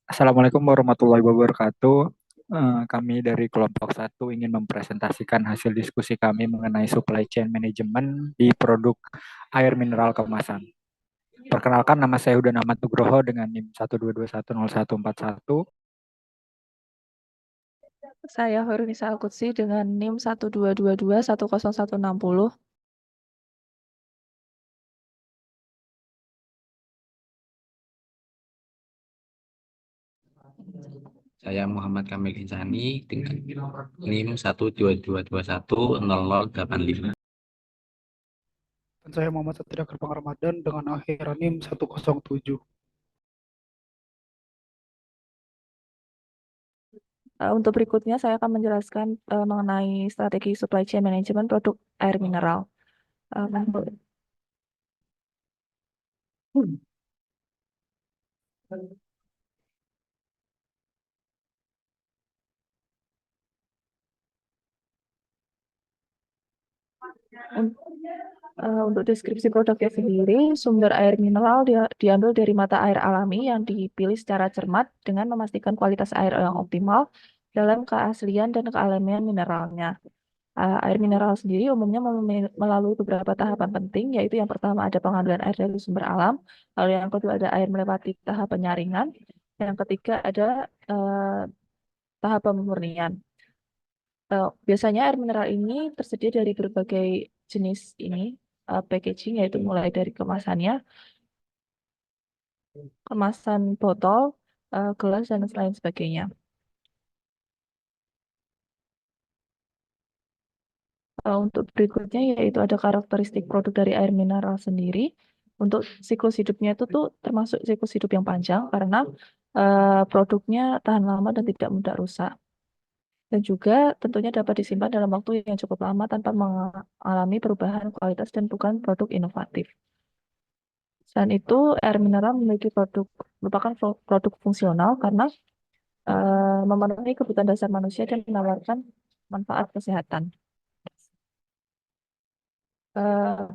Assalamualaikum warahmatullahi wabarakatuh. Kami dari kelompok satu ingin mempresentasikan hasil diskusi kami mengenai supply chain management di produk air mineral kemasan. Perkenalkan, nama saya Huda Ahmad Nugroho dengan NIM 122101141. Saya Horunisa Alkutsi dengan NIM 122210160. Saya Muhammad Kamil Insani dengan NIM 122210085. Dan saya Muhammad Satria Gerbang Ramadan dengan akhiran NIM 107. Untuk berikutnya saya akan menjelaskan mengenai strategi supply chain management produk air mineral. Untuk deskripsi produknya sendiri, sumber air mineral diambil dari mata air alami yang dipilih secara cermat dengan memastikan kualitas air yang optimal dalam keaslian dan kealamian mineralnya. Air mineral sendiri umumnya melalui beberapa tahapan penting, yaitu yang pertama ada pengambilan air dari sumber alam, lalu yang kedua ada air melewati tahap penyaringan, yang ketiga ada tahap pemurnian. Biasanya air mineral ini tersedia dari berbagai jenis packaging, yaitu mulai dari kemasan botol, gelas, dan lain sebagainya. Untuk berikutnya yaitu ada karakteristik produk dari air mineral sendiri. Untuk siklus hidupnya itu tuh termasuk siklus hidup yang panjang karena produknya tahan lama dan tidak mudah rusak. Dan juga tentunya dapat disimpan dalam waktu yang cukup lama tanpa mengalami perubahan kualitas dan bukan produk inovatif. Selain itu, air mineral merupakan produk fungsional karena memenuhi kebutuhan dasar manusia dan menawarkan manfaat kesehatan.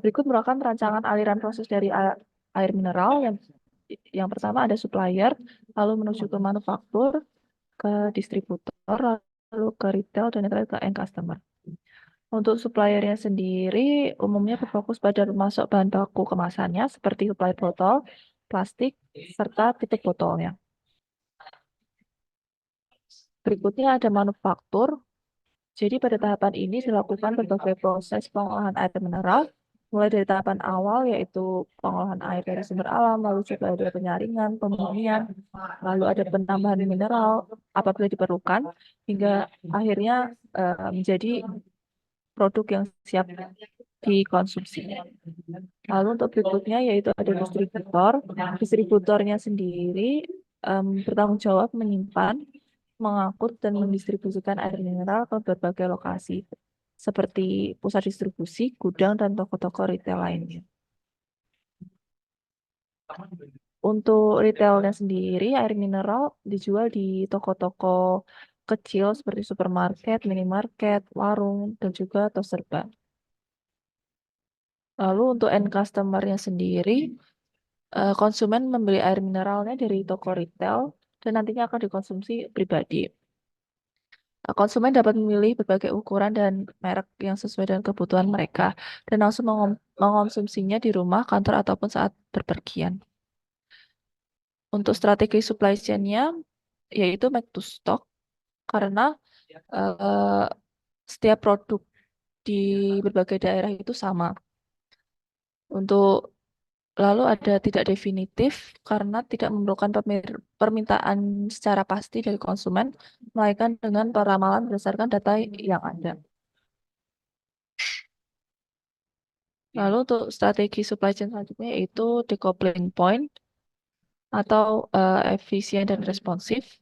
Berikut merupakan rancangan aliran proses dari air mineral yang pertama ada supplier, lalu menuju ke manufaktur, ke distributor, lalu ke retail, dan terakhir ke end customer. Untuk suppliernya sendiri umumnya berfokus pada masuk bahan baku kemasannya seperti supply botol, plastik, serta tutup botolnya. Berikutnya ada manufaktur. Jadi pada tahapan ini dilakukan berbagai proses pengolahan air mineral, mulai dari tahapan awal yaitu pengolahan air dari sumber alam, lalu juga ada penyaringan, pemurnian, lalu ada penambahan mineral apabila diperlukan, hingga akhirnya menjadi produk yang siap dikonsumsi. Lalu untuk berikutnya yaitu ada distributor. Distributornya sendiri bertanggung jawab menyimpan, mengangkut, dan mendistribusikan air mineral ke berbagai lokasi, seperti pusat distribusi, gudang, dan toko-toko retail lainnya. Untuk retailnya sendiri, air mineral dijual di toko-toko kecil seperti supermarket, minimarket, warung, dan juga toserba. Lalu untuk end customer-nya sendiri, konsumen membeli air mineralnya dari toko retail dan nantinya akan dikonsumsi pribadi. Konsumen dapat memilih berbagai ukuran dan merek yang sesuai dengan kebutuhan mereka dan langsung mengonsumsinya di rumah, kantor, ataupun saat berpergian. Untuk strategi supply chain-nya yaitu make to stock karena setiap produk di berbagai daerah itu sama. Lalu ada tidak definitif karena tidak memerlukan permintaan secara pasti dari konsumen, melainkan dengan peramalan berdasarkan data yang ada. Lalu untuk strategi supply chain selanjutnya yaitu decoupling point atau efisien dan responsif,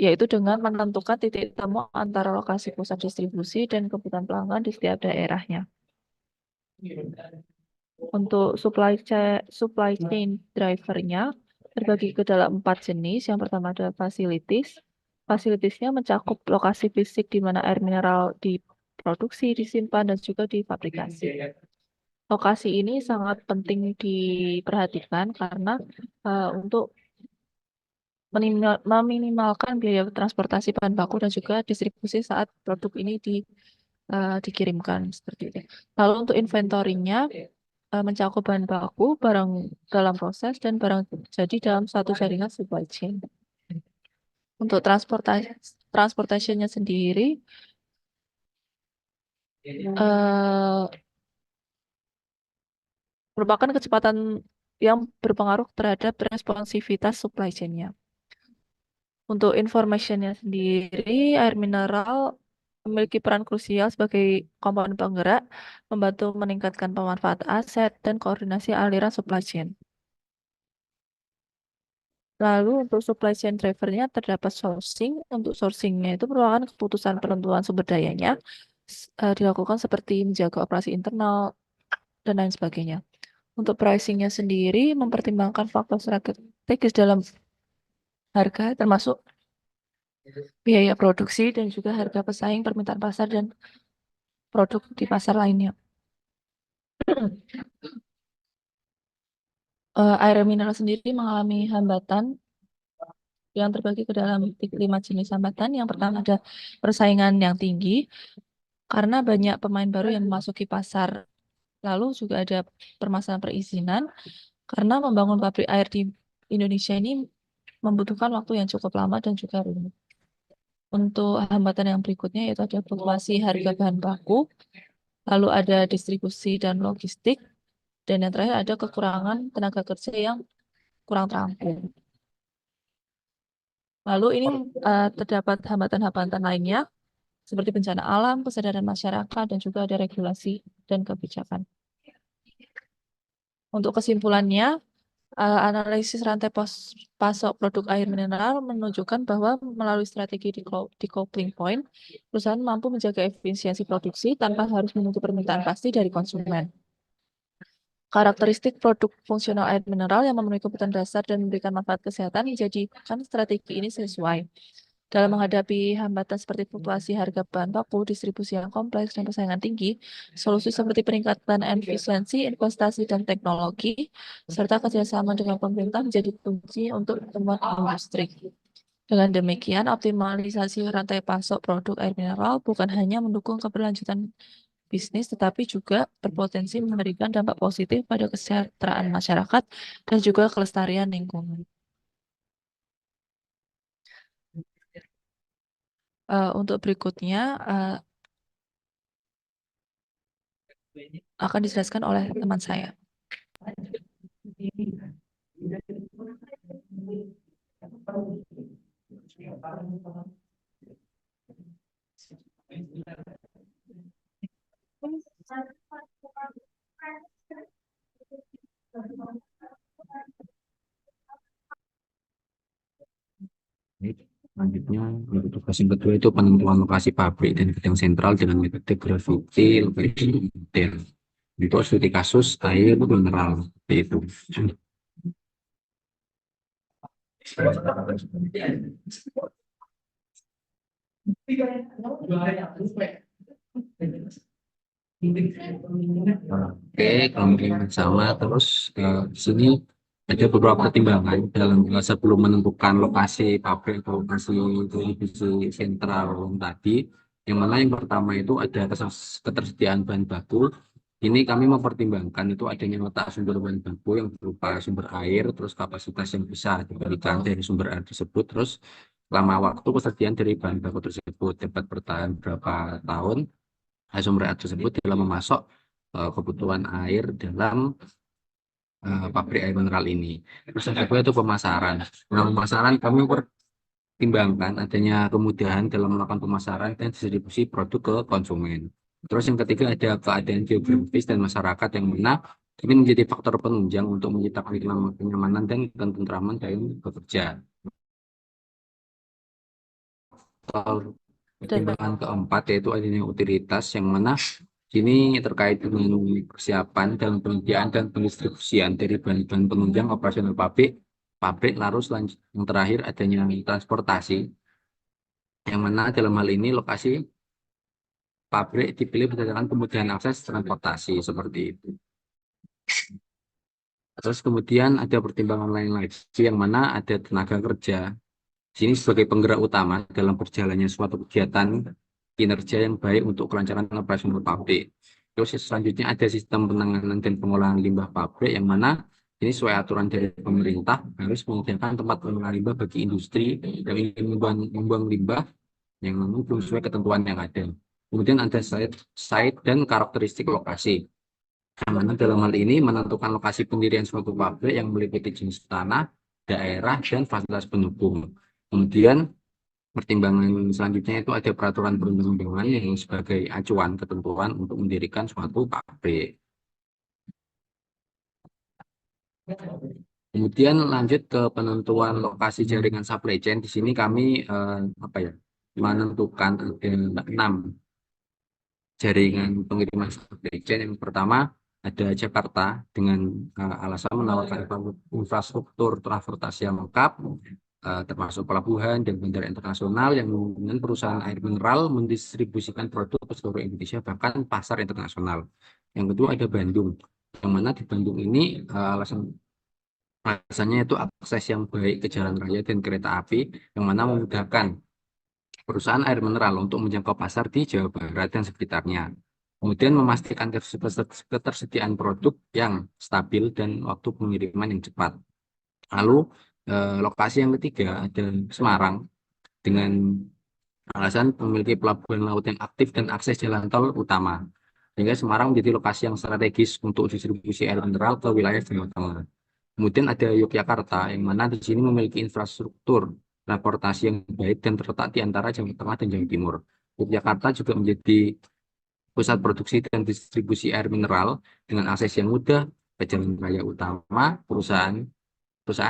yaitu dengan menentukan titik temu antara lokasi pusat distribusi dan kebutuhan pelanggan di setiap daerahnya. Untuk supply chain drivernya terbagi ke dalam 4 jenis. Yang pertama ada facilities. Facilitiesnya mencakup lokasi fisik di mana air mineral diproduksi, disimpan, dan juga difabrikasi. Lokasi ini sangat penting diperhatikan karena untuk meminimalkan biaya transportasi bahan baku dan juga distribusi saat produk ini dikirimkan seperti itu. Lalu untuk inventorinya mencakup bahan baku, barang dalam proses, dan barang jadi dalam satu jaringan supply chain. Untuk transportationnya sendiri, merupakan kecepatan yang berpengaruh terhadap responsivitas supply chain-nya. Untuk informationnya sendiri, air mineral memiliki peran krusial sebagai komponen penggerak, membantu meningkatkan pemanfaatan aset dan koordinasi aliran supply chain. Lalu untuk supply chain drivernya terdapat sourcing. Untuk sourcingnya itu merupakan keputusan penentuan sumber dayanya dilakukan seperti menjaga operasi internal dan lain sebagainya. Untuk pricingnya sendiri mempertimbangkan faktor strategis dalam harga termasuk biaya produksi dan juga harga pesaing permintaan pasar dan produk di pasar lainnya. Air mineral sendiri mengalami hambatan yang terbagi ke dalam 5 jenis hambatan. Yang pertama ada persaingan yang tinggi karena banyak pemain baru yang memasuki pasar. Lalu juga ada permasalahan perizinan karena membangun pabrik air di Indonesia ini membutuhkan waktu yang cukup lama dan juga rumit. Untuk hambatan yang berikutnya yaitu ada fluktuasi harga bahan baku, lalu ada distribusi dan logistik, dan yang terakhir ada kekurangan tenaga kerja yang kurang terampung. Lalu ini terdapat hambatan-hambatan lainnya seperti bencana alam, kesadaran masyarakat, dan juga ada regulasi dan kebijakan. Untuk kesimpulannya, analisis rantai pasok produk air mineral menunjukkan bahwa melalui strategi decoupling point, perusahaan mampu menjaga efisiensi produksi tanpa harus menunggu permintaan pasti dari konsumen. Karakteristik produk fungsional air mineral yang memenuhi kebutuhan dasar dan memberikan manfaat kesehatan menjadikan strategi ini sesuai. Dalam menghadapi hambatan seperti fluktuasi harga bahan baku, distribusi yang kompleks, dan persaingan tinggi, solusi seperti peningkatan efisiensi, investasi, dan teknologi, serta kerjasama dengan pemerintah menjadi kunci untuk pertumbuhan industri. Dengan demikian, optimalisasi rantai pasok produk air mineral bukan hanya mendukung keberlanjutan bisnis, tetapi juga berpotensi memberikan dampak positif pada kesejahteraan masyarakat dan juga kelestarian lingkungan. Untuk berikutnya akan dijelaskan oleh teman saya. Selanjutnya, untuk tugas yang kedua itu penentuan lokasi pabrik dan gudang sentral dengan metode gravity location detail. Itu studi kasus air mineral itu. Oke, kemudian sama terus di sini ada beberapa pertimbangan dalam sebelum menentukan lokasi pabrik atau lokasi televisi sentral tadi. Yang mana yang pertama itu ada ketersediaan bahan baku. Ini kami mempertimbangkan itu adanya letak sumber bahan baku yang berupa sumber air, terus kapasitas yang bisa diberikan dari sumber air tersebut, terus lama waktu kesediaan dari bahan baku tersebut dapat bertahan berapa tahun. Sumber air tersebut dalam memasok kebutuhan air dalam pabrik air mineral ini. Terus yang kedua itu pemasaran. Dalam pemasaran kami pertimbangkan adanya kemudahan dalam melakukan pemasaran dan distribusi produk ke konsumen. Terus yang ketiga ada keadaan geografis dan masyarakat yang mana ini menjadi faktor penunjang untuk menciptakan kenyamanan dan ketentraman dalam bekerja. Pertimbangan keempat yaitu adanya utilitas yang mana ini terkait dengan persiapan dan penyediaan dan pendistribusian dari bahan-bahan penunjang operasional pabrik lalu yang terakhir adanya transportasi yang mana dalam hal ini lokasi pabrik dipilih berdasarkan kemudahan akses transportasi seperti itu. Terus kemudian ada pertimbangan lain lagi yang mana ada tenaga kerja. Di sini sebagai penggerak utama dalam berjalannya suatu kegiatan kinerja yang baik untuk kelancaran operasional pabrik. Terus selanjutnya ada sistem penanganan dan pengolahan limbah pabrik yang mana ini sesuai aturan dari pemerintah harus menyediakan tempat pengolahan limbah bagi industri yang ingin membuang limbah yang memang belum sesuai ketentuan yang ada. Kemudian ada site dan karakteristik lokasi. Yang mana dalam hal ini menentukan lokasi pendirian suatu pabrik yang meliputi jenis tanah, daerah, dan fasilitas pendukung. Kemudian pertimbangan selanjutnya itu ada peraturan perundang-undangan yang sebagai acuan ketentuan untuk mendirikan suatu pabrik. Kemudian lanjut ke penentuan lokasi jaringan supply chain. Di sini kami menentukan ada 6 jaringan pengiriman supply chain. Yang pertama ada Jakarta dengan alasan menawarkan infrastruktur transportasi yang lengkap, termasuk pelabuhan dan bandara internasional yang memungkinkan perusahaan air mineral mendistribusikan produk ke seluruh Indonesia bahkan pasar internasional. Yang kedua ada Bandung, yang mana di Bandung ini alasannya itu akses yang baik ke jalan raya dan kereta api yang mana memudahkan perusahaan air mineral untuk menjangkau pasar di Jawa Barat dan sekitarnya. Kemudian memastikan ketersediaan produk yang stabil dan waktu pengiriman yang cepat. Lalu lokasi yang ketiga ada Semarang dengan alasan memiliki pelabuhan laut yang aktif dan akses jalan tol utama. Sehingga Semarang menjadi lokasi yang strategis untuk distribusi air mineral ke wilayah Jawa Tengah. Kemudian ada Yogyakarta yang mana di sini memiliki infrastruktur transportasi yang baik dan terletak di antara Jawa Tengah dan Jawa Timur. Yogyakarta juga menjadi pusat produksi dan distribusi air mineral dengan akses yang mudah ke jalan raya utama. Perusahaan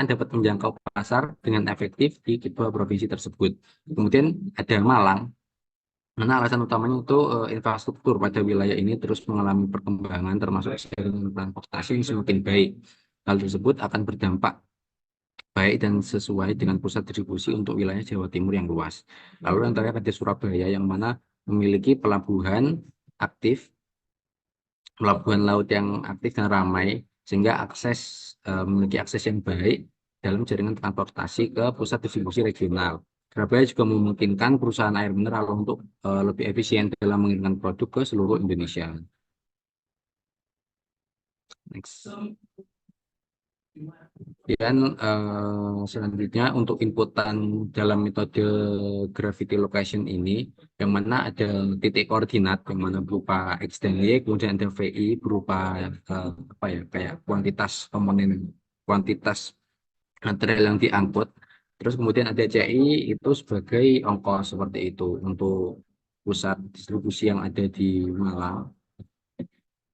dapat menjangkau pasar dengan efektif di kedua provinsi tersebut. Kemudian ada Malang, mana alasan utamanya itu infrastruktur pada wilayah ini terus mengalami perkembangan termasuk jaringan transportasi yang semakin baik. Hal tersebut akan berdampak baik dan sesuai dengan pusat distribusi untuk wilayah Jawa Timur yang luas. Lalu yang terakhir ada Surabaya yang mana memiliki aktif, pelabuhan laut yang aktif dan ramai sehingga memiliki akses yang baik dalam jaringan transportasi ke pusat distribusi regional. Surabaya juga memungkinkan perusahaan air mineral untuk lebih efisien dalam mengirimkan produk ke seluruh Indonesia. Next. Dan selanjutnya untuk inputan dalam metode gravity location ini, yang mana ada titik koordinat yang mana berupa X dan Y, kemudian ada VI berupa kayak kuantitas material yang diangkut. Terus kemudian ada CI itu sebagai ongkos seperti itu untuk pusat distribusi yang ada di Malang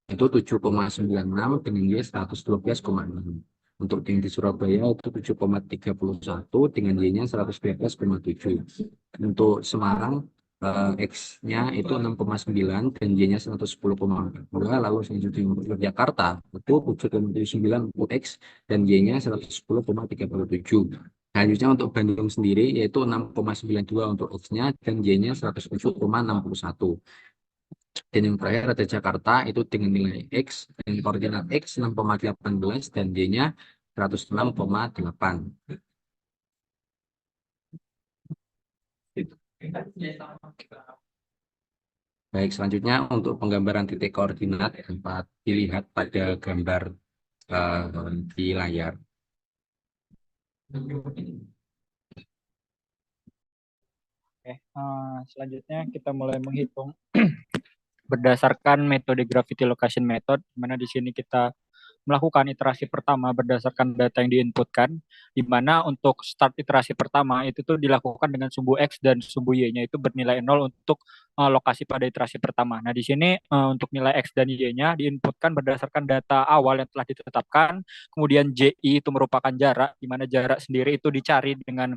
itu 7,96 dengan Y 112,6. Untuk yang di Surabaya itu 7,31 dengan Y-nya 112,7. Untuk Semarang X-nya itu 6,9 dan Y-nya 110,2. Lalu selanjutnya untuk Yogyakarta itu 7,79 untuk X dan Y-nya 110,37. Selanjutnya untuk Bandung sendiri yaitu 6,92 untuk X-nya dan Y-nya 107,61. Dan yang terakhir ada Jakarta itu dengan nilai X dan koordinat X 6,18 dan Y-nya 106,8. Baik, selanjutnya untuk penggambaran titik koordinat dapat dilihat pada gambar di layar. Selanjutnya kita mulai menghitung berdasarkan metode gravity location method, di mana di sini kita melakukan iterasi pertama berdasarkan data yang diinputkan, di mana untuk start iterasi pertama itu tuh dilakukan dengan sumbu X dan sumbu Y-nya itu bernilai 0 untuk lokasi pada iterasi pertama. Nah, di sini untuk nilai X dan Y-nya diinputkan berdasarkan data awal yang telah ditetapkan, kemudian JI itu merupakan jarak, di mana jarak sendiri itu dicari dengan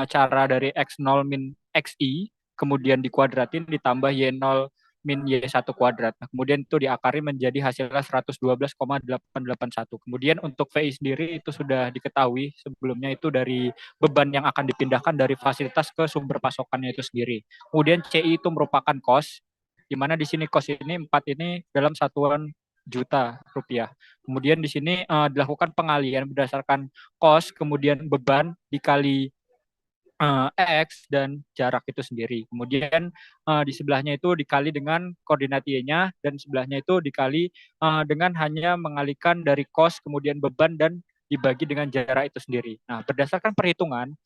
cara dari X0 min XI, kemudian dikuadratin ditambah Y0 min Y1 kuadrat. Nah, kemudian itu diakari menjadi hasilnya 112,881. Kemudian untuk VI sendiri itu sudah diketahui sebelumnya itu dari beban yang akan dipindahkan dari fasilitas ke sumber pasokannya itu sendiri. Kemudian CI itu merupakan cost, di mana di sini cost ini 4 ini dalam satuan juta rupiah. Kemudian di sini dilakukan pengalian berdasarkan cost, kemudian beban dikali X dan jarak itu sendiri. Kemudian di sebelahnya itu dikali dengan koordinat Y-nya dan sebelahnya itu dikali dengan hanya mengalihkan dari cost, kemudian beban dan dibagi dengan jarak itu sendiri. Nah, berdasarkan perhitungan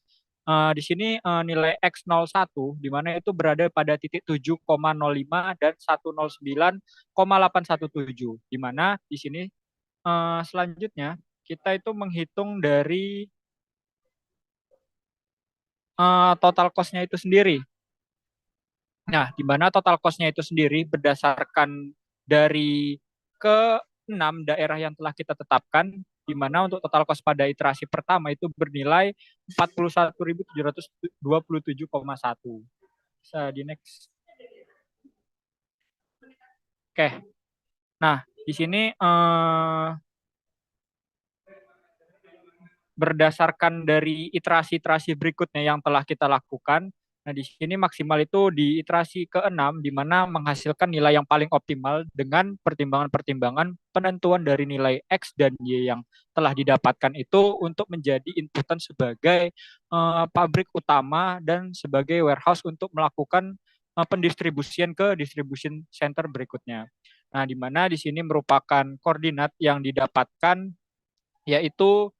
di sini nilai X01 di mana itu berada pada titik 7,05 dan 109,817. Di mana di sini selanjutnya kita itu menghitung dari total cost-nya itu sendiri. Nah, di mana total cost-nya itu sendiri berdasarkan dari ke-6 daerah yang telah kita tetapkan, di mana untuk total cost pada iterasi pertama itu bernilai 41.727,1. Bisa di next. Oke. Nah, di sini berdasarkan dari iterasi-iterasi berikutnya yang telah kita lakukan. Nah, di sini maksimal itu di iterasi ke-6, di mana menghasilkan nilai yang paling optimal dengan pertimbangan-pertimbangan penentuan dari nilai X dan Y yang telah didapatkan itu untuk menjadi inputan sebagai pabrik utama dan sebagai warehouse untuk melakukan pendistribusian ke distribution center berikutnya. Nah, di mana di sini merupakan koordinat yang didapatkan yaitu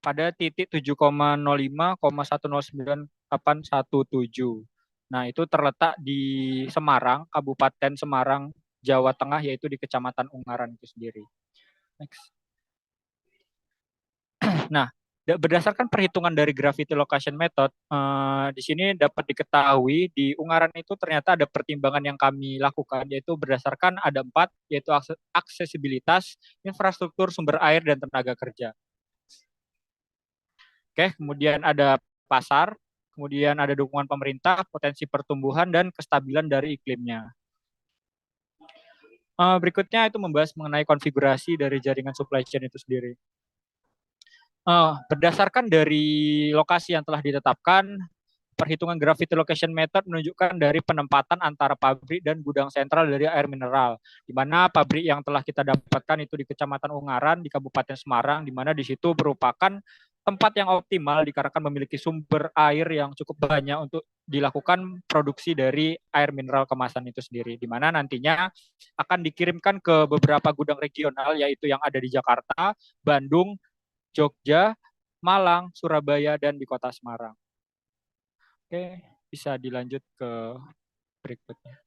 pada titik 7,05,109,817. Nah, itu terletak di Semarang, Kabupaten Semarang, Jawa Tengah, yaitu di Kecamatan Ungaran itu sendiri. Next. Nah, berdasarkan perhitungan dari gravity location method, di sini dapat diketahui di Ungaran itu ternyata ada pertimbangan yang kami lakukan, yaitu berdasarkan ada 4, yaitu aksesibilitas, infrastruktur sumber air, dan tenaga kerja. Oke, kemudian ada pasar, kemudian ada dukungan pemerintah, potensi pertumbuhan, dan kestabilan dari iklimnya. Berikutnya itu membahas mengenai konfigurasi dari jaringan supply chain itu sendiri. Berdasarkan dari lokasi yang telah ditetapkan, perhitungan gravity location method menunjukkan dari penempatan antara pabrik dan gudang sentral dari air mineral, di mana pabrik yang telah kita dapatkan itu di Kecamatan Ungaran, di Kabupaten Semarang, di mana di situ merupakan tempat yang optimal dikarenakan memiliki sumber air yang cukup banyak untuk dilakukan produksi dari air mineral kemasan itu sendiri, di mana nantinya akan dikirimkan ke beberapa gudang regional, yaitu yang ada di Jakarta, Bandung, Jogja, Malang, Surabaya, dan di Kota Semarang. Oke, bisa dilanjut ke berikutnya.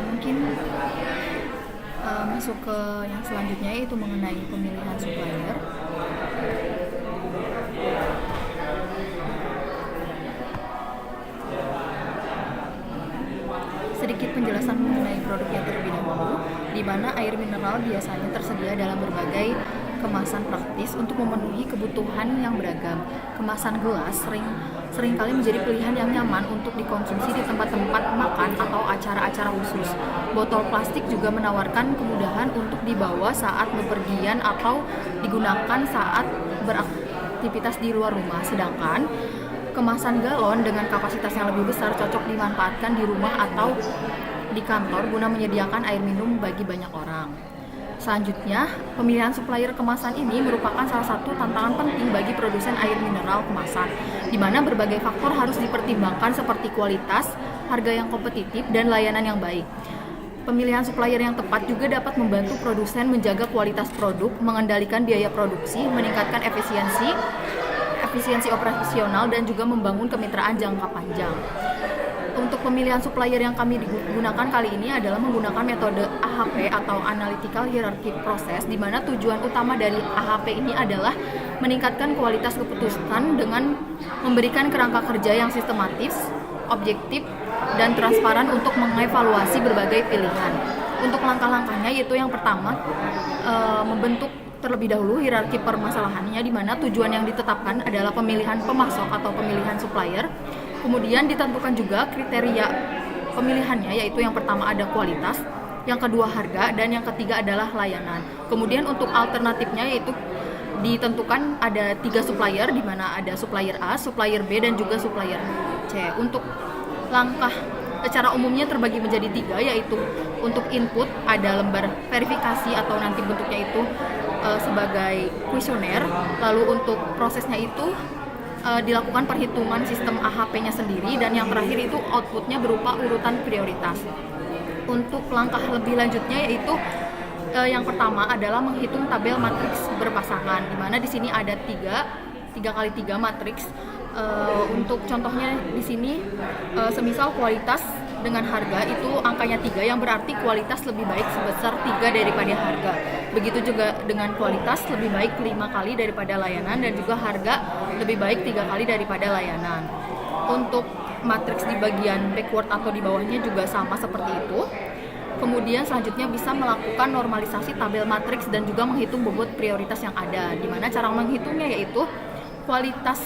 Mungkin masuk ke yang selanjutnya, yaitu mengenai pemilihan supplier. Sedikit penjelasan mengenai produknya terlebih dahulu, di mana air mineral biasanya tersedia dalam berbagai kemasan praktis untuk memenuhi kebutuhan yang beragam. Kemasan gelas seringkali menjadi pilihan yang nyaman untuk dikonsumsi di tempat-tempat makan atau acara-acara khusus. Botol plastik juga menawarkan kemudahan untuk dibawa saat bepergian atau digunakan saat beraktivitas di luar rumah. Sedangkan kemasan galon dengan kapasitas yang lebih besar cocok dimanfaatkan di rumah atau di kantor guna menyediakan air minum bagi banyak orang. Selanjutnya, pemilihan supplier kemasan ini merupakan salah satu tantangan penting bagi produsen air mineral kemasan, di mana berbagai faktor harus dipertimbangkan seperti kualitas, harga yang kompetitif, dan layanan yang baik. Pemilihan supplier yang tepat juga dapat membantu produsen menjaga kualitas produk, mengendalikan biaya produksi, meningkatkan efisiensi operasional, dan juga membangun kemitraan jangka panjang. Untuk pemilihan supplier yang kami gunakan kali ini adalah menggunakan metode AHP atau Analytical Hierarchy Process, di mana tujuan utama dari AHP ini adalah meningkatkan kualitas keputusan dengan memberikan kerangka kerja yang sistematis, objektif, dan transparan untuk mengevaluasi berbagai pilihan. Untuk langkah-langkahnya, yaitu yang pertama, membentuk terlebih dahulu hierarki permasalahannya, di mana tujuan yang ditetapkan adalah pemilihan pemasok atau pemilihan supplier. Kemudian ditentukan juga kriteria pemilihannya, yaitu yang pertama ada kualitas, yang kedua harga, dan yang ketiga adalah layanan. Kemudian untuk alternatifnya yaitu ditentukan ada 3 supplier, di mana ada supplier A, supplier B, dan juga supplier C. Untuk langkah secara umumnya terbagi menjadi 3, yaitu untuk input ada lembar verifikasi atau nanti bentuknya itu sebagai kuesioner. Lalu untuk prosesnya itu dilakukan perhitungan sistem AHP-nya sendiri, dan yang terakhir itu outputnya berupa urutan prioritas. Untuk langkah lebih lanjutnya yaitu yang pertama adalah menghitung tabel matriks berpasangan, di mana di sini ada 3x3 matriks. Untuk contohnya di sini semisal kualitas dengan harga itu angkanya 3, yang berarti kualitas lebih baik sebesar 3 daripada harga. Begitu juga dengan kualitas lebih baik 5 kali daripada layanan, dan juga harga lebih baik 3 kali daripada layanan. Untuk matriks di bagian backward atau di bawahnya juga sama seperti itu. Kemudian selanjutnya bisa melakukan normalisasi tabel matriks dan juga menghitung bobot prioritas yang ada, di mana cara menghitungnya yaitu kualitas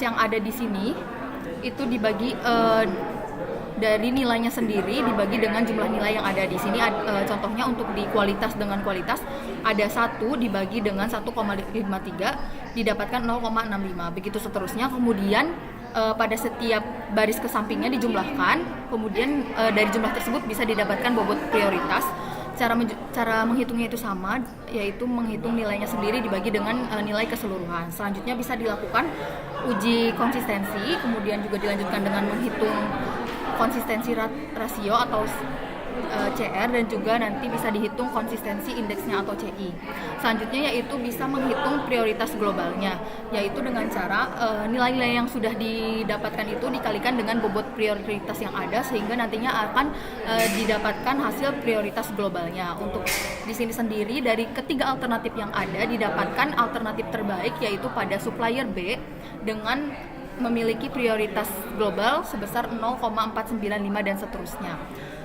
yang ada di sini itu dibagi dari nilainya sendiri dibagi dengan jumlah nilai yang ada di sini. Contohnya untuk di kualitas dengan kualitas ada 1 dibagi dengan 1,53 didapatkan 0,65, begitu seterusnya. Kemudian pada setiap baris ke sampingnya dijumlahkan, kemudian dari jumlah tersebut bisa didapatkan bobot prioritas. Cara menghitungnya itu sama, yaitu menghitung nilainya sendiri dibagi dengan nilai keseluruhan. Selanjutnya bisa dilakukan uji konsistensi, kemudian juga dilanjutkan dengan menghitung konsistensi rasio atau CR, dan juga nanti bisa dihitung konsistensi indeksnya atau CI. Selanjutnya yaitu bisa menghitung prioritas globalnya, yaitu dengan cara nilai-nilai yang sudah didapatkan itu dikalikan dengan bobot prioritas yang ada, sehingga nantinya akan didapatkan hasil prioritas globalnya. Untuk di sini sendiri dari ketiga alternatif yang ada didapatkan alternatif terbaik, yaitu pada supplier B dengan memiliki prioritas global sebesar 0,495 dan seterusnya.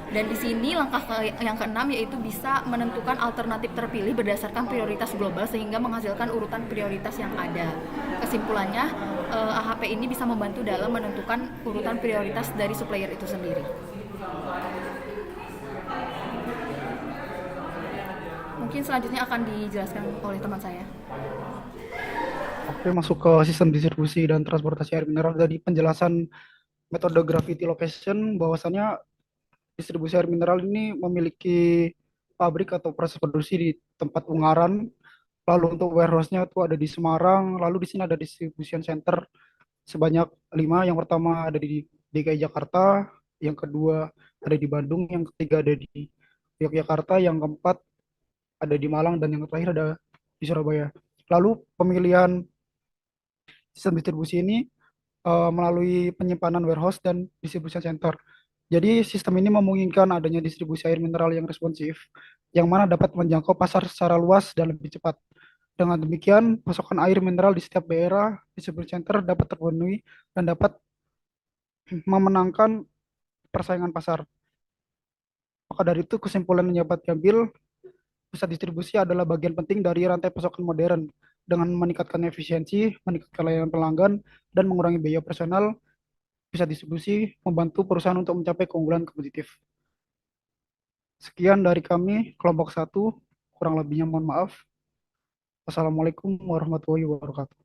Dan di sini langkah yang keenam yaitu bisa menentukan alternatif terpilih berdasarkan prioritas global sehingga menghasilkan urutan prioritas yang ada. Kesimpulannya, AHP ini bisa membantu dalam menentukan urutan prioritas dari supplier itu sendiri. Mungkin selanjutnya akan dijelaskan oleh teman saya. Oke, masuk ke sistem distribusi dan transportasi air mineral. Dari penjelasan metode gravity location, bahwasannya distribusi air mineral ini memiliki pabrik atau proses produksi di tempat Ungaran. Lalu untuk warehouse-nya itu ada di Semarang. Lalu di sini ada distribution center sebanyak 5. Yang pertama ada di DKI Jakarta, yang kedua ada di Bandung, yang ketiga ada di Yogyakarta, yang keempat ada di Malang, dan yang terakhir ada di Surabaya. Lalu pemilihan sistem distribusi ini melalui penyimpanan warehouse dan distribution center. Jadi sistem ini memungkinkan adanya distribusi air mineral yang responsif, yang mana dapat menjangkau pasar secara luas dan lebih cepat. Dengan demikian, pasokan air mineral di setiap daerah distribution center dapat terpenuhi dan dapat memenangkan persaingan pasar. Maka dari itu kesimpulan yang dapat diambil, pusat distribusi adalah bagian penting dari rantai pasokan modern. Dengan meningkatkan efisiensi, meningkatkan layanan pelanggan, dan mengurangi biaya operasional, pusat distribusi membantu perusahaan untuk mencapai keunggulan kompetitif. Sekian dari kami, kelompok 1, kurang lebihnya mohon maaf. Wassalamualaikum warahmatullahi wabarakatuh.